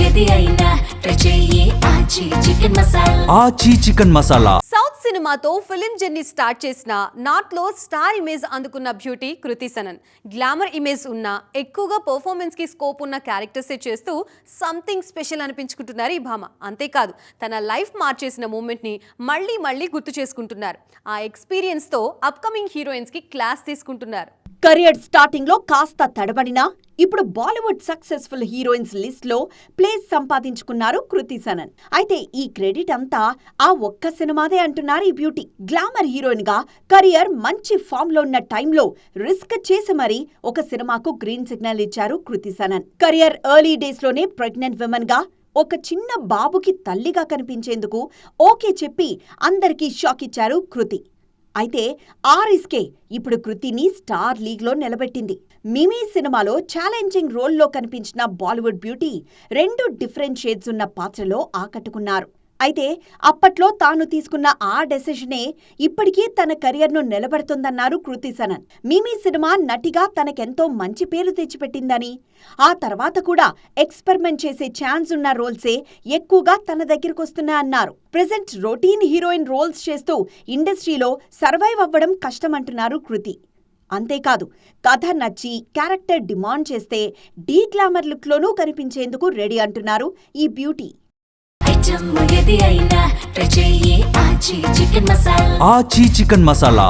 ఏది అయినా ట్రై చెయ్యి ఆచి చికెన్ మసాలా. ఆచి చికెన్ మసాలా. సౌత్ సినిమాతో ఫిలిం జర్నీ స్టార్ట్ చేసిన నార్త్లో స్టార్ ఇమేజ్ అందుకున్న beauty Kriti Sanon. Glamour image ఉన్న ఎక్కువగా పర్ఫార్మెన్స్ కి స్కోప్ ఉన్న క్యారెక్టర్సే చేస్తూ సంథింగ్ స్పెషల్ అనిపించుకుంటున్నారు ఈ భామ. అంతేకాదు తన లైఫ్ మార్చేసిన మూమెంట్ ని మళ్ళీ మళ్ళీ గుర్తు చేసుకుంటున్నారు. ఆ ఎక్స్పీరియన్స్ తో అప్కమింగ్ హీరోయిన్స్ కి క్లాస్ తీసుకుంటున్నారు. కెరియర్ స్టార్టింగ్ లో కాస్త తడబడినా ఇప్పుడు బాలీవుడ్ సక్సెస్ఫుల్ హీరోయిన్స్ లిస్ట్ లో ప్లేస్ సంపాదించుకున్నారు కృతి సనన్. అయితే ఈ క్రెడిట్ అంతా ఆ ఒక్క సినిమాదే అంటున్నారు ఈ బ్యూటీ. గ్లామర్ హీరోయిన్ గా కెరియర్ మంచి ఫామ్ లో ఉన్న టైంలో రిస్క్ చేసి మరీ ఒక సినిమాకు గ్రీన్ సిగ్నల్ ఇచ్చారు Kriti Sanon. Career early days లోనే ప్రెగ్నెంట్ విమెన్ గా ఒక చిన్న బాబుకి తల్లిగా కనిపించేందుకు ఓకే చెప్పి అందరికీ షాక్ ఇచ్చారు కృతి. అయితే ఆ రిస్కే ఇప్పుడు కృతిని స్టార్ లీగ్ లో నిలబెట్టింది. మిమీ సినిమాలో ఛాలెంజింగ్ రోల్లో కనిపించిన బాలీవుడ్ బ్యూటీ 2 డిఫరెంట్ షేడ్స్ ఉన్న పాత్రలో ఆకట్టుకున్నారు. అయితే అప్పట్లో తాను తీసుకున్న ఆ డెసిషనే ఇప్పటికీ తన కెరియర్ను నిలబెడుతుందన్నారు కృతి సనన్. మిమీ సినిమా నటిగా తనకెంతో మంచి పేరు తెచ్చిపెట్టిందని, ఆ తర్వాత కూడా ఎక్స్పెరిమెంట్ చేసే ఛాన్స్ ఉన్న రోల్సే ఎక్కువగా తన దగ్గరకొస్తున్నాయన్నారు. ప్రెజెంట్ రొటీన్ హీరోయిన్ రోల్స్ చేస్తూ ఇండస్ట్రీలో సర్వైవ్ అవ్వడం కష్టమంటున్నారు కృతి. అంతేకాదు కథ నచ్చి క్యారెక్టర్ డిమాండ్ చేస్తే డీ గ్లామర్ లుక్లోనూ కనిపించేందుకు రెడీ అంటున్నారు ఈ బ్యూటీ. ఏది అయినా ట్రై చెయ్యి ఆచి చికెన్ మసాలా. ఆచి చికెన్ మసాలా.